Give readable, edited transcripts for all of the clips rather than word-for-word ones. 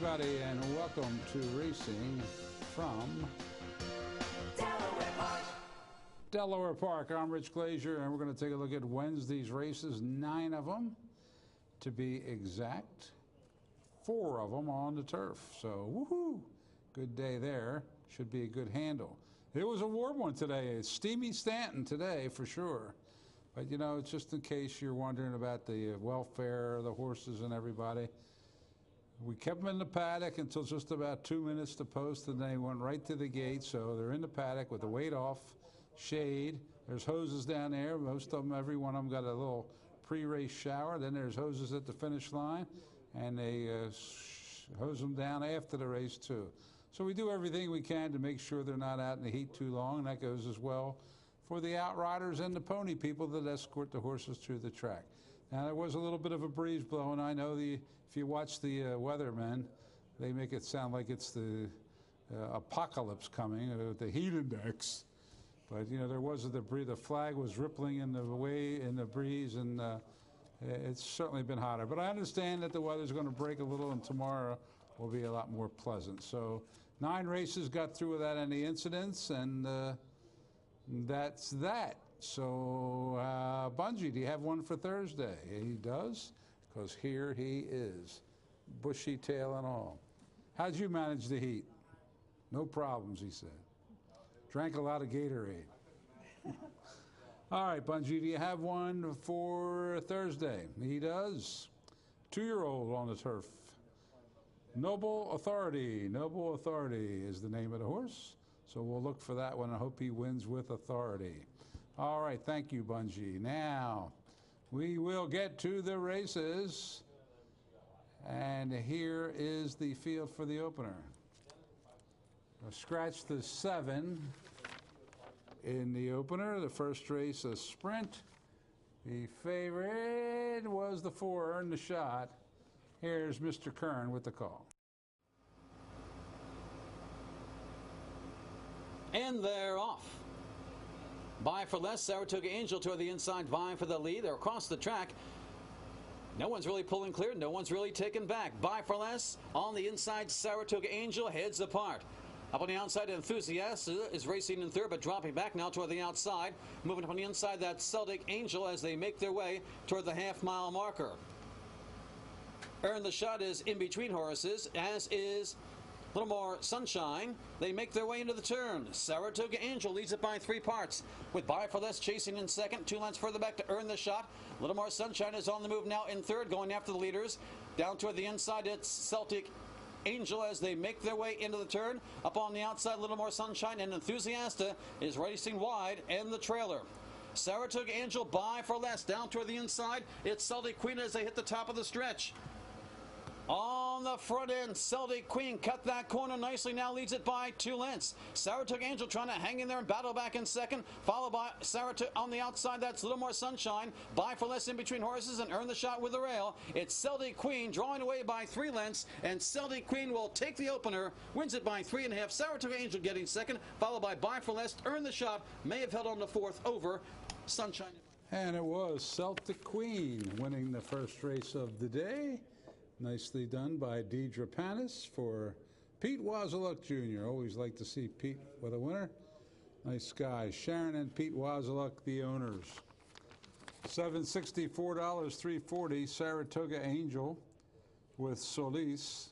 everybody, and welcome to Racing from Delaware Park. I'm Rich Glazier, and we're going to take a look at Wednesday's races, 9 of them to be exact, 4 of them on the turf. So, woohoo! Good day there. Should be a good handle. It was a warm one today. It's steamy Stanton today for sure. But, you know, just in case you're wondering about the welfare of the horses and everybody, we kept them in the paddock until just about 2 minutes to post, and they went right to the gate. So they're in the paddock with the weight off, shade. There's hoses down there. Most of them, every one of them got a little pre-race shower. Then there's hoses at the finish line, and they hose them down after the race too. So we do everything we can to make sure they're not out in the heat too long, and that goes as well for the outriders and the pony people that escort the horses through the track. Now, there was a little bit of a breeze blowing. I know if you watch the weathermen, they make it sound like it's the apocalypse coming, the heat index. But, you know, there was the flag was rippling in the breeze, and it's certainly been hotter. But I understand that the weather's going to break a little, and tomorrow will be a lot more pleasant. So 9 races got through without any incidents, and that's that. So, Bungie, do you have one for Thursday? He does, because here he is, bushy tail and all. How'd you manage the heat? No problems, he said. Drank a lot of Gatorade. All right, Bungie, do you have one for Thursday? He does. 2-year-old on the turf. Noble Authority. Noble Authority is the name of the horse. So we'll look for that one. I hope he wins with authority. All right, thank you, Bungie. Now, we will get to the races. And here is the field for the opener. I'll scratch the 7 in the opener. The first race, a sprint. The favorite was the 4, Earn the Shot. Here's Mr. Kern with the call. And they're off. By for less, Saratoga Angel toward the inside, vying for the lead. They're across the track. No one's really pulling clear. No one's really taken back. By for less, on the inside, Saratoga Angel heads apart. Up on the outside, Enthusiast is racing in third, but dropping back now toward the outside. Moving up on the inside, that's Celtic Angel as they make their way toward the half-mile marker. Earn the Shot is in between horses, as is Little More Sunshine. They make their way into the turn. Saratoga Angel leads it by 3 parts, with By for Less chasing in second. 2 lengths further back to Earn the Shot. Little More Sunshine is on the move now in third, going after the leaders. Down toward the inside, it's Celtic Angel as they make their way into the turn. Up on the outside, Little More Sunshine, and Enthusiasta is racing wide and the trailer. Saratoga Angel, By for Less. Down toward the inside, it's Celtic Queen as they hit the top of the stretch. On the front end, Celtic Queen cut that corner nicely, now leads it by 2 lengths. Saratoga Angel trying to hang in there and battle back in second, followed by Saratoga on the outside. That's Little More Sunshine. By for Less in between horses and Earn the Shot with the rail. It's Celtic Queen drawing away by 3 lengths, and Celtic Queen will take the opener, wins it by 3.5. Saratoga Angel getting second, followed by for Less. Earn the Shot may have held on the 4th over Sunshine. And it was Celtic Queen winning the first race of the day. Nicely done by Deidre Panis for Pete Wazaluk Jr. Always like to see Pete with a winner. Nice guy. Sharon and Pete Wazaluk, the owners. $764, $340. Saratoga Angel with Solis.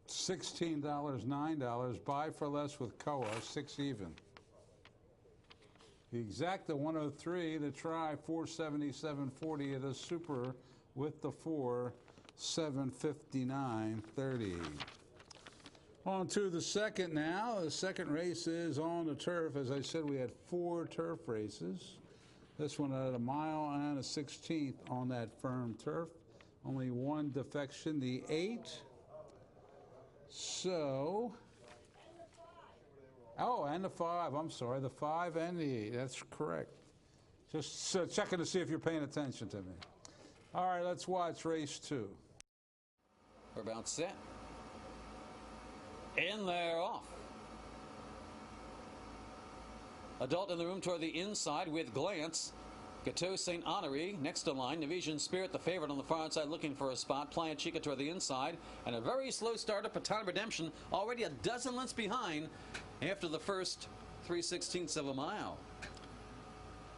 $16, $9. By for Less with Koa, 6 even. The Exacta 103. The Try 477.40. The Super with the 4. 759.30. On to the second now. The second race is on the turf. As I said, we had 4 turf races. This one at 1 mile and a 16th on that firm turf. Only 1 defection, the 8. So, oh, and the 5. I'm sorry, the 5 and the 8. That's correct. Just checking to see if you're paying attention to me. All right, let's watch race 2. We're about set. And they're off. Adult in the room toward the inside with Glance. Gateau St. Honoré next to line. Nevisian Spirit, the favorite on the far outside, looking for a spot. Playa Chica toward the inside. And a very slow start of Baton Redemption, already a dozen lengths behind after the first 3/16 of a mile.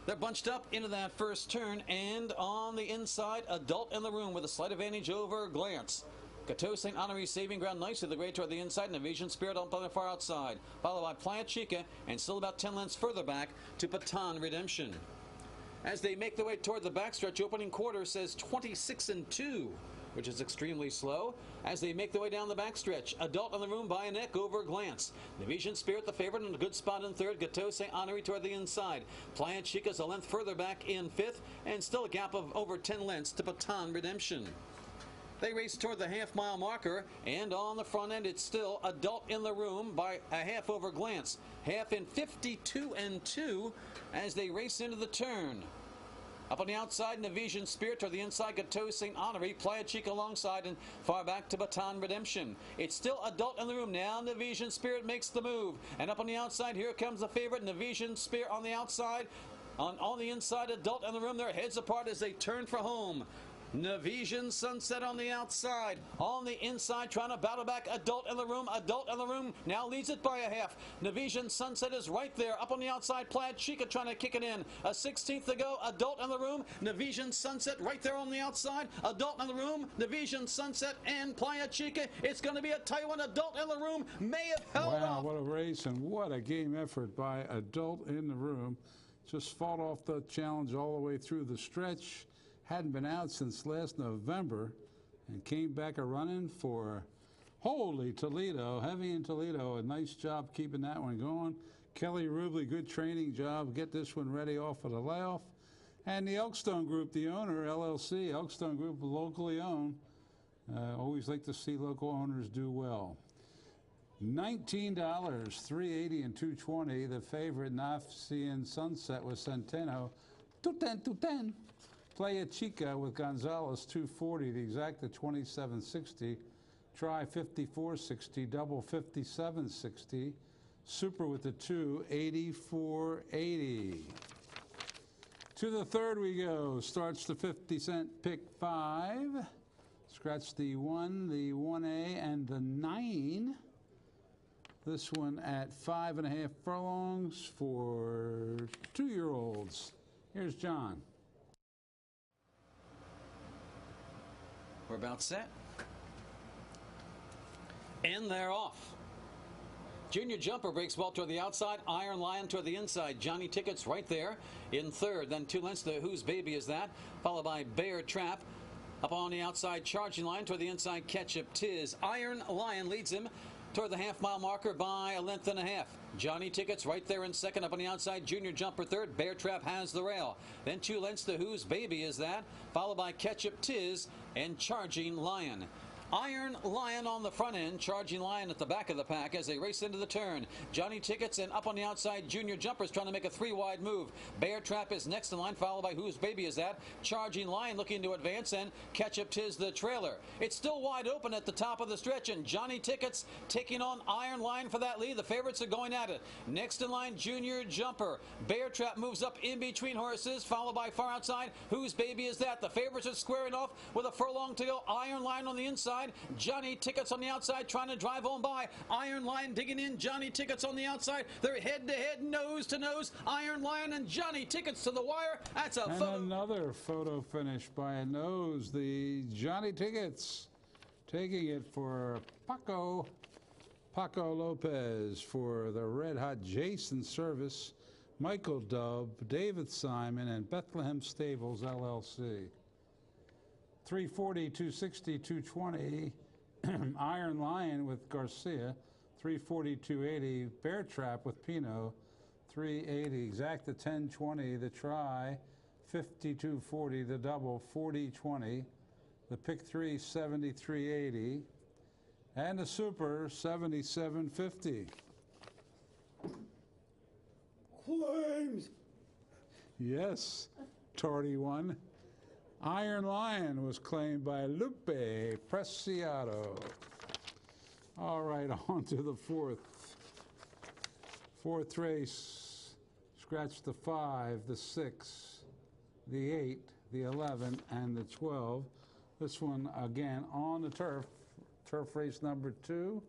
They're bunched up into that first turn, and on the inside, Adult in the Room with a slight advantage over Glance. Gateau St. Honoré saving ground nicely, the grade toward the inside, and Nevisian Spirit up on the far outside, followed by Playa Chica, and still about 10 lengths further back to Baton Redemption. As they make their way toward the backstretch, opening quarter says 26-2, which is extremely slow. As they make their way down the backstretch, Adult in the Room by a neck over Glance. Nevisian Spirit, the favorite, in a good spot in third. Gateau St. Honoré toward the inside. Playa Chica's a length further back in fifth, and still a gap of over 10 lengths to Baton Redemption. They race toward the half-mile marker, and on the front end, it's still Adult in the Room by a half over Glance. Half in 52-2 as they race into the turn. Up on the outside, Nevisian Spirit toward the inside, Gateau St. Honoré, Playa Chica alongside, and far back to Baton Redemption. It's still Adult in the Room. Now Nevisian Spirit makes the move. And up on the outside, here comes the favorite, Nevisian Spirit on the outside. On the inside, Adult in the Room. Their heads apart as they turn for home. Nevisian Sunset on the outside. On the inside, trying to battle back Adult in the Room. Adult in the Room now leads it by a half. Nevisian Sunset is right there. Up on the outside, Playa Chica trying to kick it in. A 16th to go. Adult in the Room. Nevisian Sunset right there on the outside. Adult in the Room. Nevisian Sunset and Playa Chica. It's going to be a tight one. Adult in the Room may have held Wow, off. what a race and what a game effort by Adult in the Room. Just fought off the challenge all the way through the stretch. Hadn't been out since last November and came back a running for Holy Toledo, Heavy in Toledo. A nice job keeping that one going. Kelly Rubley, good training job. Get this one ready off of the layoff. And the Elkstone Group, the owner, LLC, Elkstone Group, locally owned. Always like to see local owners do well. $19, $3.80 and $2.20. The favorite, Nevisian Sunset with Centeno, $2.10. Playa Chica with Gonzalez, $2.40. The exact at $27.60. Try $54.60. Double $57.60. Super with the 2, $84.80. To the third we go. Starts the 50-cent pick 5. Scratch the 1, the 1A, and the 9. This one at 5.5 furlongs for 2-year-olds. Here's John. We're about set. And they're off. Junior Jumper breaks ball toward the outside. Iron Lion toward the inside. Johnny Tickets right there in third. Then 2 lengths to Whose Baby Is That? Followed by Bear Trap. Up on the outside, Charging Lion toward the inside. Ketchup Tiz. Iron Lion leads him toward the half-mile marker by a length and a half. Johnny Tickets right there in second. Up on the outside, Junior Jumper third. Bear Trap has the rail. Then 2 lengths to Whose Baby Is That? Followed by Ketchup Tiz and Charging Lion. Iron Lion on the front end, Charging Lion at the back of the pack as they race into the turn. Johnny Tickets and up on the outside, Junior Jumpers trying to make a 3-wide move. Bear Trap is next in line, followed by Whose Baby Is That? Charging Lion looking to advance, and Ketchup Tiz the trailer. It's still wide open at the top of the stretch, and Johnny Tickets taking on Iron Lion for that lead. The favorites are going at it. Next in line, Junior Jumper. Bear Trap moves up in between horses, followed by far outside, Whose Baby Is That? The favorites are squaring off with a furlong to go. Iron Lion on the inside. Johnny Tickets on the outside trying to drive on by. Iron Lion digging in. Johnny Tickets on the outside. They're head-to-head, nose-to-nose. Iron Lion and Johnny Tickets to the wire. That's a photo. Another photo finish by a nose. The Johnny Tickets taking it for Paco Lopez for the Red Hot Jason Service, Michael Dubb, David Simon, and Bethlehem Stables, LLC. 340, 260, 220. Iron Lion with Garcia. 340, 280. Bear Trap with Pino. 380. Exacta 1020. The try. 5240. The double 4020. The pick 3 7380. And the super 7750. Claims. Yes, tardy one. Iron Lion was claimed by Lupe Preciado. All right, on to the fourth race. Scratch the 5, the 6, the 8, the 11, and the 12. This one, again, on the turf. Turf race number 2.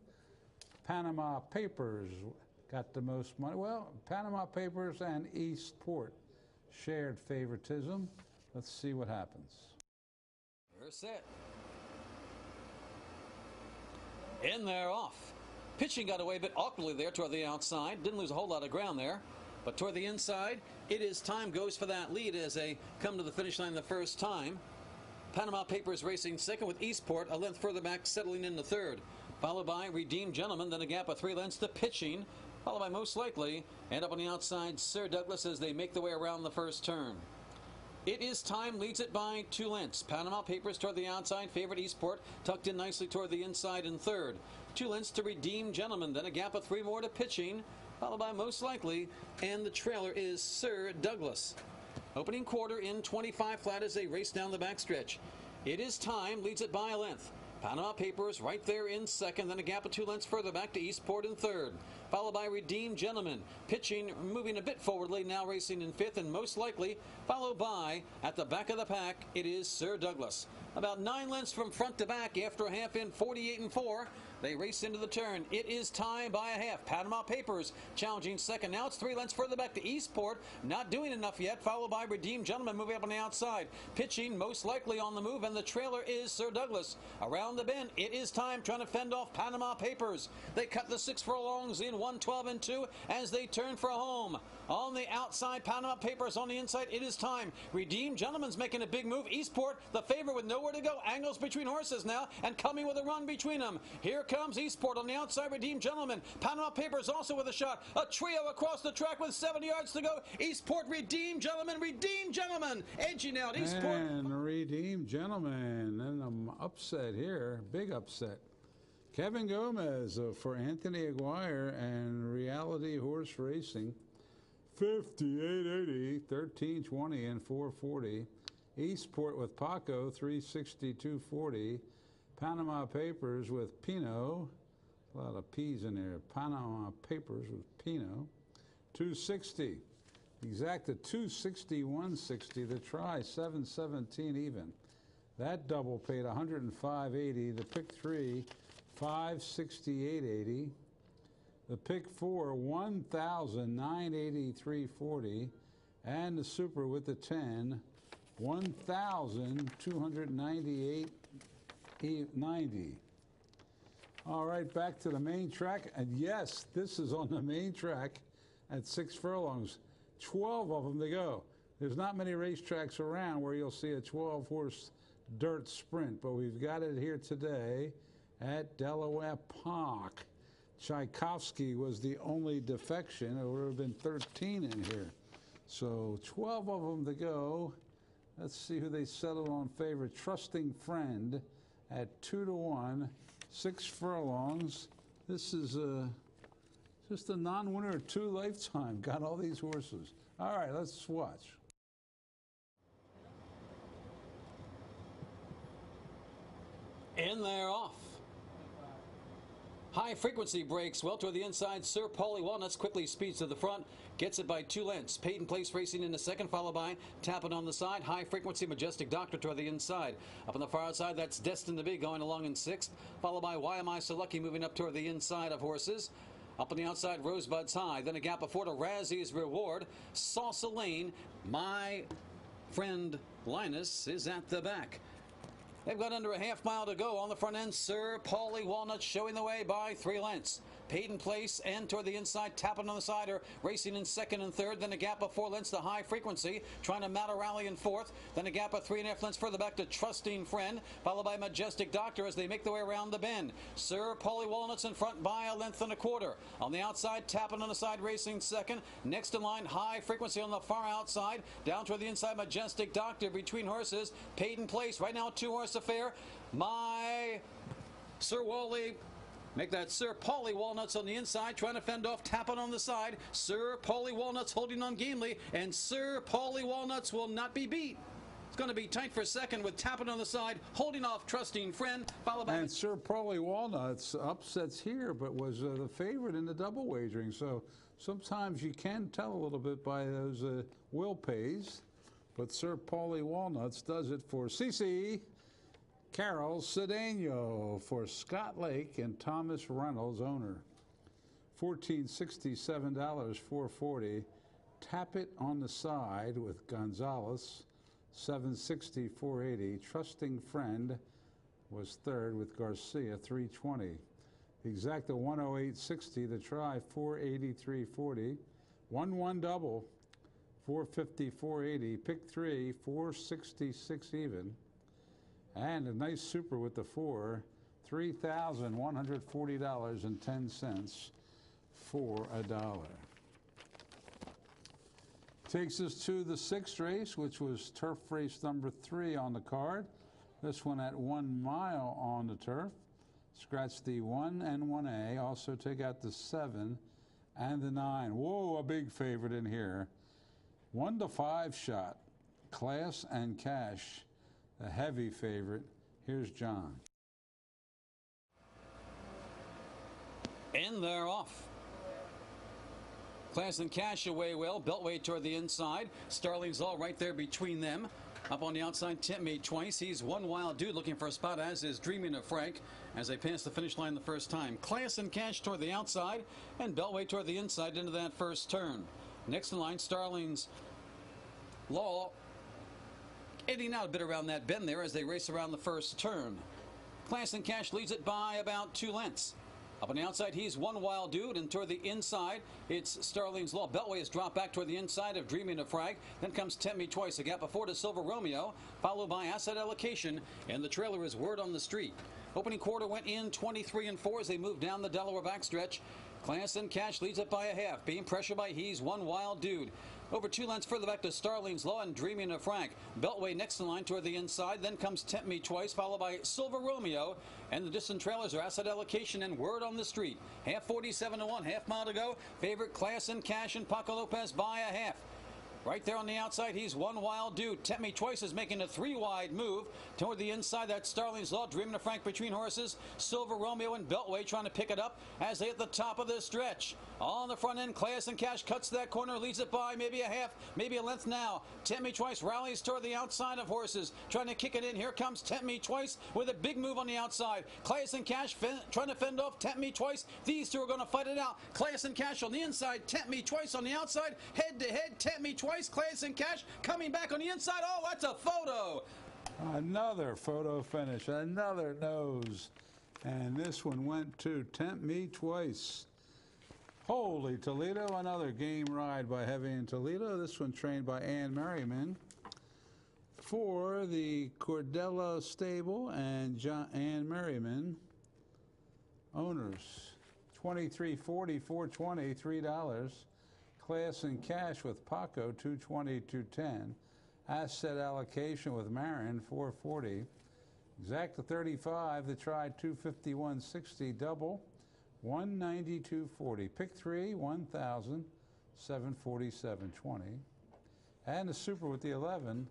Panama Papers got the most money. Well, Panama Papers and Eastport shared favoritism. Let's see what happens. We're set. In there, off. Pitching got away a bit awkwardly there toward the outside. Didn't lose a whole lot of ground there. But toward the inside, it is time goes for that lead as they come to the finish line the first time. Panama Papers racing second with Eastport a length further back, settling in the third. Followed by Redeemed Gentleman, then a gap of 3 lengths to Pitching. Followed by Most Likely, and up on the outside, Sir Douglas as they make their way around the first turn. It is time leads it by 2 lengths. Panama Papers toward the outside, favorite Eastport tucked in nicely toward the inside in third. 2 lengths to Redeemed Gentleman, then a gap of 3 more to Pitching, followed by Most Likely, and the trailer is Sir Douglas. Opening quarter in 25 flat as they race down the backstretch. It is time leads it by a length. Panama Papers right there in second, then a gap of 2 lengths further back to Eastport in third. Followed by Redeemed Gentleman. Pitching, moving a bit forwardly, now racing in fifth, and Most Likely, followed by, at the back of the pack, it is Sir Douglas. About 9 lengths from front to back after a half in, 48 and 4. They race into the turn. It is time by a half. Panama Papers challenging second. Now it's 3 lengths further back to Eastport. Not doing enough yet. Followed by Redeemed Gentleman moving up on the outside. Pitching, Most Likely on the move, and the trailer is Sir Douglas. Around the bend, it is time trying to fend off Panama Papers. They cut the 6 furlongs in 1:12 and 2 as they turn for home. On the outside, Panama Papers on the inside. It is time. Redeemed Gentleman's making a big move. Eastport, the favorite with nowhere to go. Angles between horses now and coming with a run between them. Here comes Eastport on the outside. Redeemed Gentleman. Panama Papers also with a shot. A trio across the track with 70 yards to go. Eastport, Redeemed Gentleman. Redeemed Gentleman edging out. Eastport. And Redeemed Gentleman. And an upset here. Big upset. Kevin Gomez for Anthony Aguirre and Reality Horse Racing. 58.80, 13.20, and 4.40. Eastport with Paco, 362.40. Panama Papers with Pino, a lot of P's in there. Panama Papers with Pino, 260. Exacta 261.60. The try 717 even. That double paid 105.80. The pick 3, 568.80. The pick 4, 1,983.40, and the super with the 10, 1,298.90. All right, back to the main track, and yes, this is on the main track at 6 furlongs. 12 of them to go. There's not many racetracks around where you'll see a 12-horse dirt sprint, but we've got it here today at Delaware Park. Tchaikovsky was the only defection. There would have been 13 in here. So 12 of them to go. Let's see who they settled on favorite. Trusting Friend at 2-1, 6 furlongs. This is just a non-winner 2 lifetime. Got all these horses. All right, let's watch. In there, off. High frequency breaks well toward the inside. Sir Paulie Walnuts quickly speeds to the front. Gets it by 2 lengths. Peyton Place racing in the second, followed by Tapping on the side. High frequency Majestic Doctor toward the inside. Up on the far outside, that's Destined to Be going along in 6th. Followed by Why Am I So Lucky moving up toward the inside of horses. Up on the outside, Rosebud's High. Then a gap of 4 to Razzie's Reward. Salsa Lane. My friend Linus is at the back. They've got under a half mile to go on the front end. Sir Paulie Walnuts showing the way by 3 lengths. Peyton Place and toward the inside, Tapping on the side are racing in second and third. Then a gap of 4 lengths to High Frequency, trying to mount a rally in fourth. Then a gap of 3.5 lengths further back to Trusting Friend, followed by Majestic Doctor as they make their way around the bend. Sir Paulie Walnuts in front by 1.25 lengths. On the outside, Tapping on the side racing second. Next in line, High Frequency on the far outside. Down toward the inside, Majestic Doctor between horses. Peyton Place, right now 2-horse affair. My Sir Wally. Make that Sir Paulie Walnuts on the inside, trying to fend off Tapping on the side. Sir Paulie Walnuts holding on gamely, and Sir Paulie Walnuts will not be beat. It's going to be tight for second with Tapping on the side, holding off Trusting Friend, followed by... And Sir Paulie Walnuts upsets here, but was the favorite in the double wagering. So sometimes you can tell a little bit by those will pays. But Sir Paulie Walnuts does it for CC Carol Cedeno for Scott Lake and Thomas Reynolds, owner. $1467, $440. Tap It on the Side with Gonzalez, $760, $480. Trusting Friend was third with Garcia, $320. Exacta 108.60, the try, $483.40. 1-1 double, $450, $480. Pick three, $466 even. And a nice super with the four, $3,140.10 for $1. Takes us to the sixth race, which was turf race number 3 on the card. This one at 1 mile on the turf. Scratch the 1 and 1A. Also take out the 7 and the 9. Whoa, a big favorite in here. 1 to 5 shot. Class and Cash, the heavy favorite. Here's John. And they're off. Class and Cash away well. Beltway toward the inside. Starling's Law right there between them. Up on the outside, Tempt Me Twice. He's One Wild Dude looking for a spot, as is Dreaming of Frank, as they pass the finish line the first time. Class and Cash toward the outside, and Beltway toward the inside into that first turn. Next in line, Starling's Law eddying out a bit around that bend there as they race around the first turn. Class and Cash leads it by about 2 lengths. Up on the outside, he's One Wild Dude, and toward the inside, it's Starling's Law. Beltway has dropped back toward the inside of Dreaming of Frank. Then comes Tempt Me Twice, a gap of 4 to Silver Romeo, followed by Asset Allocation, and the trailer is Word on the Street. Opening quarter went in 23 and 4 as they move down the Delaware backstretch. Class and Cash leads it by a half, being pressured by He's One Wild Dude. Over 2 lengths further back to Starling's Law and Dreaming of Frank. Beltway next in line toward the inside. Then comes Tempt Me Twice, followed by Silver Romeo. And the distant trailers are Asset Allocation and Word on the Street. Half 47 to 1, half mile to go. Favorite Class and Cash and Paco Lopez by a half. Right there on the outside, he's One Wild Dude. Tempt Me Twice is making a 3-wide move toward the inside. That's Starling's Law, Dreaming of Frank between horses. Silver Romeo and Beltway trying to pick it up as they hit the top of this stretch. On the front end, Class and Cash cuts that corner, leads it by maybe a half, maybe a length now. Tempt Me Twice rallies toward the outside of horses, trying to kick it in. Here comes Tempt Me Twice with a big move on the outside. Class and Cash trying to fend off Tempt Me Twice. These two are going to fight it out. Class and Cash on the inside, Tempt Me Twice on the outside. Head to head, Tempt Me Twice. Class and Cash coming back on the inside. Oh, that's a photo. Another photo finish, another nose. And this one went to Tempt Me Twice. Holy Toledo, another game ride by Heavy in Toledo. This one trained by Ann Merriman for the Cordella Stable and Ann Merriman owners. $23.40, $420, $3. Class and Cash with Paco, $220, $210. Asset Allocation with Marin, $440. Exacta 35, the try, $251.60. Double, $192.40. Pick three, $1,747.20. And the super with the 11,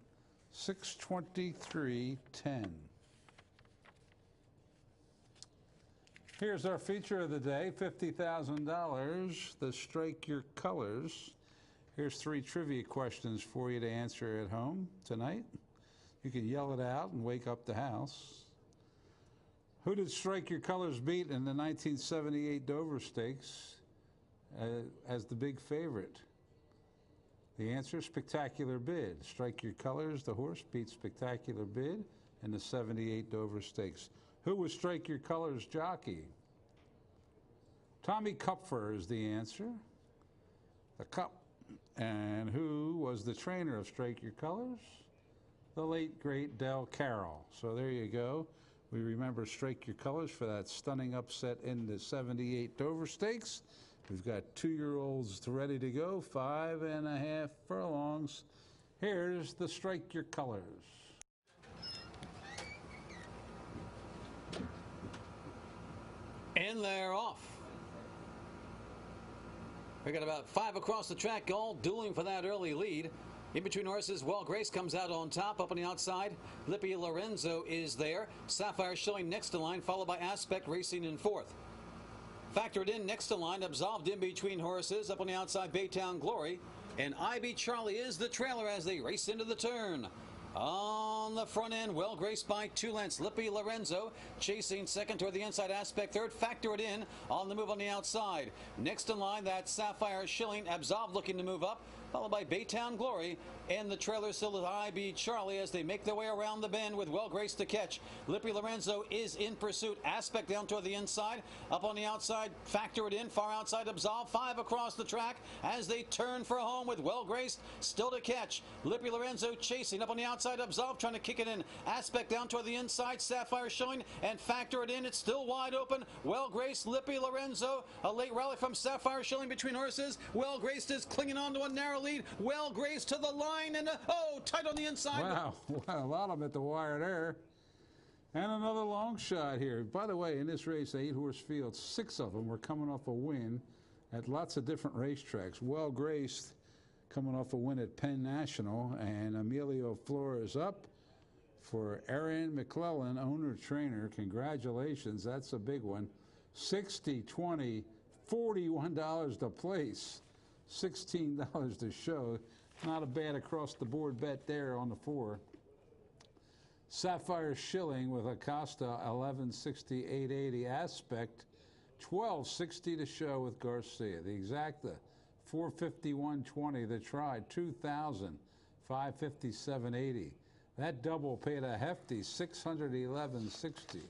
$623.10. Here's our feature of the day, $50,000, the Strike Your Colors. Here's 3 trivia questions for you to answer at home tonight. You can yell it out and wake up the house. Who did Strike Your Colors beat in the 1978 Dover Stakes as the big favorite? The answer, Spectacular Bid. Strike Your Colors, the horse, beat Spectacular Bid in the 78 Dover Stakes. Who was Strike Your Colors jockey? Tommy Kupfer is the answer. The Cup. And who was the trainer of Strike Your Colors? The late, great Del Carroll. So there you go. We remember Strike Your Colors for that stunning upset in the 78 Dover Stakes. We've got 2-year-olds ready to go, 5.5 furlongs. Here's the Strike Your Colors. And they're off. We got about 5 across the track, all dueling for that early lead. In between horses, Well Grace comes out on top. Up on the outside, Lippi Lorenzo is there. Sapphire Shilling next to line, followed by Aspect racing in 4th. Factored in next to line, Absolved in between horses. Up on the outside, Baytown Glory. and IB Charlie is the trailer as they race into the turn. On the front end, well graced by 2 lengths. Lippy Lorenzo chasing second toward the inside. Aspect third. Factor It In on the move on the outside. Next in line, that Sapphire Shilling. Absolve looking to move up, followed by Baytown Glory. And the trailer still is IB Charlie as they make their way around the bend with well graced to catch. Lippy Lorenzo is in pursuit. Aspect down toward the inside. Up on the outside, Factor It In. Far outside, Absolve. 5 across the track as they turn for home with well graced still to catch. Lippy Lorenzo chasing up on the outside. Absolve trying to kick it in. Aspect down toward the inside. Sapphire Showing and Factor It In. It's still wide open. Well graced Lippy Lorenzo. A late rally from Sapphire Showing between horses. Well graced is clinging on to a narrow lead. Well graced to the line and tight on the inside. Wow, a lot of them at the wire there. And another long shot here. By the way, in this race, the 8-horse field, 6 of them were coming off a win at lots of different racetracks. Well graced coming off a win at Penn National, and Emilio Flores up for Aaron McClellan, owner-trainer. Congratulations, that's a big one. 60, 20, $41 to place, $16 to show. Not a bad across-the-board bet there on the 4. Sapphire Shilling with Acosta, 1160, 880. Aspect, 1260 to show with Garcia. The Exacta, 451.20. The Try, 2,000, 557.80. That double paid a hefty 611.60.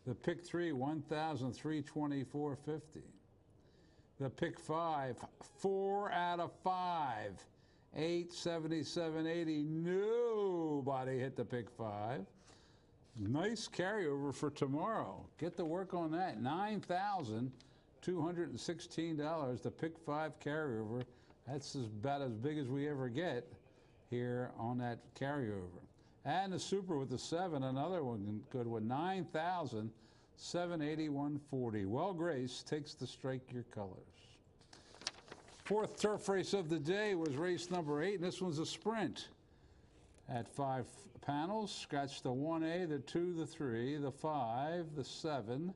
The Pick 3, 1,324.50. The Pick 5, 4 out of 5. 877.80. Nobody hit the Pick 5. Nice carryover for tomorrow. Get to work on that. $9,216. The Pick 5 carryover. That's about as big as we ever get here on that carryover. And the Super with the 7, another one good one. $9,781.40. Well Grace takes the Strike Your Colors. 4th turf race of the day was race number 8, and this one's a sprint. At 5 panels, scratch the 1A, the 2, the 3, the 5, the 7,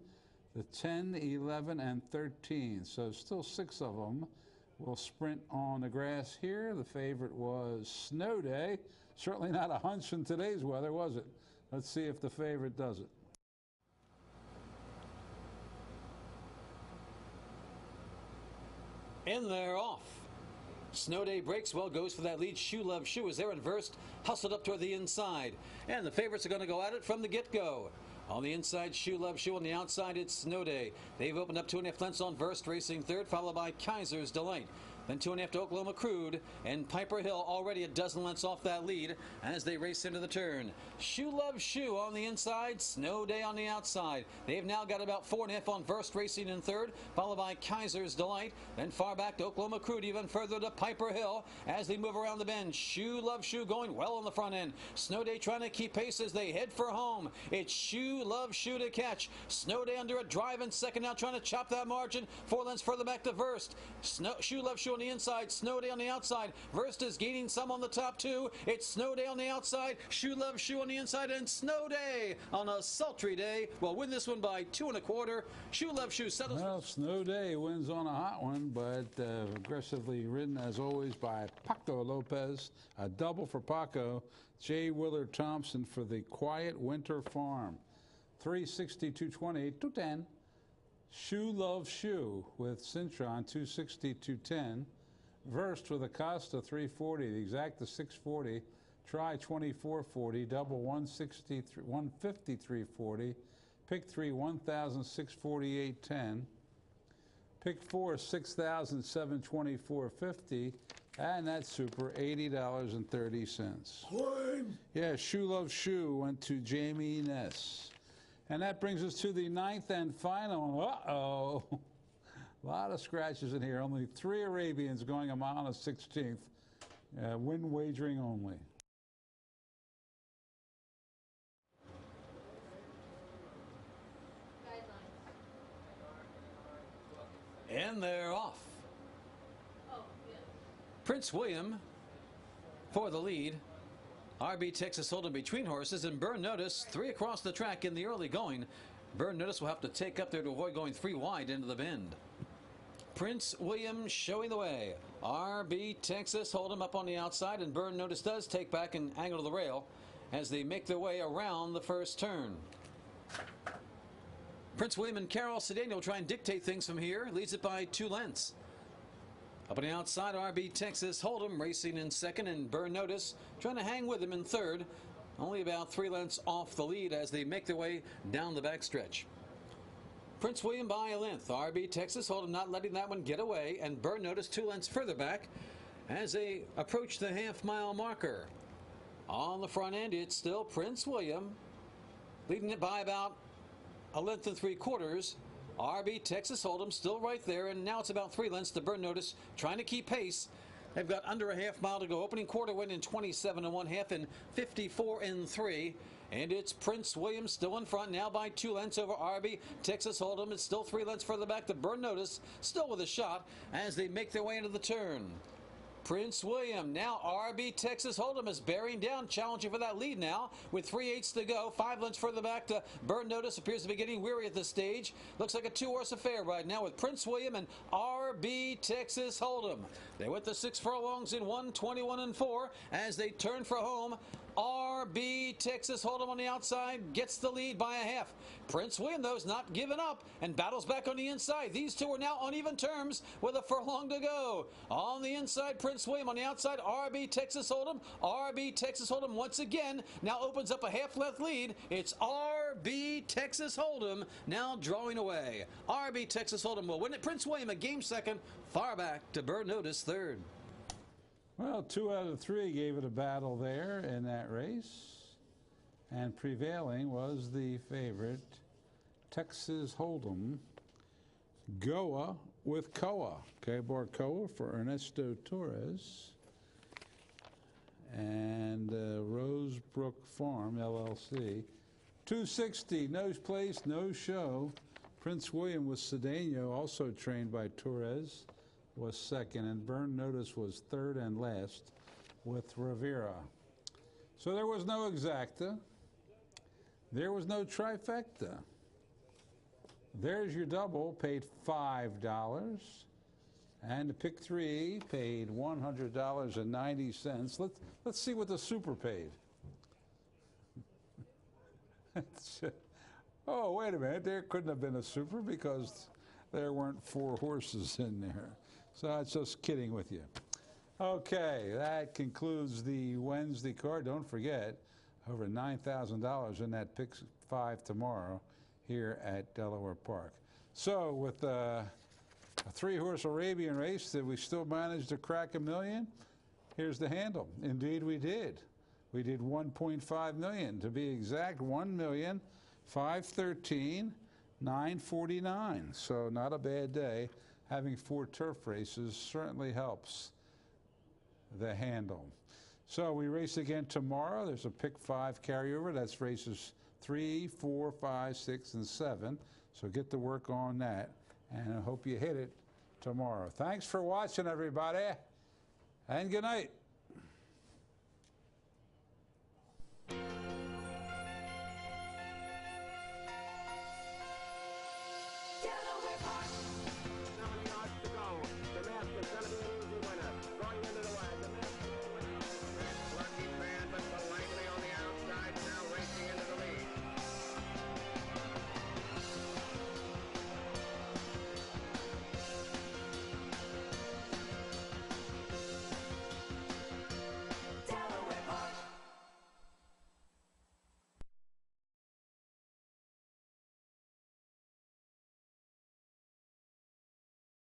the 10, 11, and 13. So still 6 of them will sprint on the grass here. The favorite was Snow Day. Certainly not a hunch in today's weather, was it? Let's see if the favorite does it. And they're off. Snow Day breaks, well goes for that lead. Shoe Love Shoe is there in first, hustled up toward the inside. And the favorites are going to go at it from the get-go. On the inside, Shoe Love Shoe. On the outside, it's Snow Day. They've opened up 2.5 lengths on Verst, racing third, followed by Kaiser's Delight. Then 2.5 to Oklahoma Crude, and Piper Hill already a dozen lengths off that lead as they race into the turn. Shoe Love Shoe on the inside, Snow Day on the outside. They've now got about 4.5 on Verst, racing in third, followed by Kaiser's Delight. Then far back to Oklahoma Crude, even further to Piper Hill as they move around the bend. Shoe Love Shoe going well on the front end. Snow Day trying to keep pace as they head for home. It's Shoe Love Shoe to catch. Snow Day under a drive in second now, trying to chop that margin. 4 lengths further back to Verst. Shoe Love Shoe on the inside, Snow Day on the outside. Verst is gaining some on the top 2. It's Snow Day on the outside, Shoe Love Shoe on the inside, and Snow Day on a sultry day will win this one by 2 1/4. Shoe Love Shoe settles. Well, Snow Day wins on a hot one, but aggressively ridden as always by Paco Lopez. A double for Paco. J. Willard Thompson for the Quiet Winter Farm. 360, 220, 210. Shoe Love Shoe with Cintron, 260, 210. Verst with Acosta, 340. The Exacta, 640. Try, 2440. Double, 160, 153.40. Pick 3, 1,648.10. Pick 4, 6,724.50. And that Super, $80.30. Yeah, Shoe Love Shoe went to Jamie Ness. And that brings us to the 9th and final. Uh-oh. A lot of scratches in here. Only 3 Arabians going a mile and a 16th. Win wagering only. And they're off. Prince William for the lead. RB Texas Hold'em between horses, and Burn Notice 3 across the track in the early going. Burn Notice will have to take up there to avoid going 3 wide into the bend. Prince William showing the way. RB Texas Hold'em up on the outside, and Burn Notice does take back an angle to the rail as they make their way around the first turn. Prince William and Carol Cedeno try and dictate things from here. Leads it by 2 lengths. Up on the outside, RB Texas Hold'em racing in second, and Burn Notice trying to hang with him in third. Only about 3 lengths off the lead as they make their way down the backstretch. Prince William by a length. RB Texas Hold'em not letting that one get away, and Burn Notice 2 lengths further back as they approach the half-mile marker. On the front end, it's still Prince William, leading it by about 1 3/4 lengths. RB Texas Hold'em still right there, and now it's about 3 lengths to Burn Notice, trying to keep pace. They've got under a half mile to go. Opening quarter went in 27 1/2 and 54 3. And it's Prince William still in front now by 2 lengths over RB Texas Hold'em. It's still 3 lengths further back to Burn Notice, still with a shot as they make their way into the turn. Prince William, now RB Texas Hold'em is bearing down, challenging for that lead now with 3/8 to go. 5 lengths further back to Burn Notice, appears to be getting weary at this stage. Looks like a 2-horse affair right now with Prince William and RB Texas Hold'em. They went the 6 furlongs in 1:21 4 as they turn for home. RB Texas Hold'em on the outside gets the lead by a half. Prince William, though, is not giving up and battles back on the inside. These two are now on even terms with a furlong to go. On the inside, Prince William. On the outside, RB Texas Hold'em. RB Texas Hold'em once again now opens up a half-length lead. It's RB Texas Hold'em now drawing away. RB Texas Hold'em will win it. Prince William a game second, far back to Burn Notice third. Well, 2 out of 3 gave it a battle there in that race. And prevailing was the favorite, Texas Hold'em, Goa with Koa. Okay, Barcoa for Ernesto Torres. And Rosebrook Farm, LLC. 260, no place, no show. Prince William with Cedeno, also trained by Torres, was second, and Burn Notice was third and last with Rivera. So there was no exacta. There was no trifecta. There's your double, paid $5. And the pick 3 paid $100.90. Let's see what the super paid. Oh, wait a minute. There couldn't have been a super because there weren't 4 horses in there. So I was just kidding with you. Okay, that concludes the Wednesday card. Don't forget, over $9,000 in that pick 5 tomorrow here at Delaware Park. So with a 3-horse Arabian race, did we still manage to crack $1 million? Here's the handle. Indeed, we did. We did 1.5 million. To be exact, 1,513,949. So not a bad day. Having 4 turf races certainly helps the handle. So we race again tomorrow. There's a pick 5 carryover. That's races 3, 4, 5, 6, and 7. So get to work on that, and I hope you hit it tomorrow. Thanks for watching, everybody, and good night.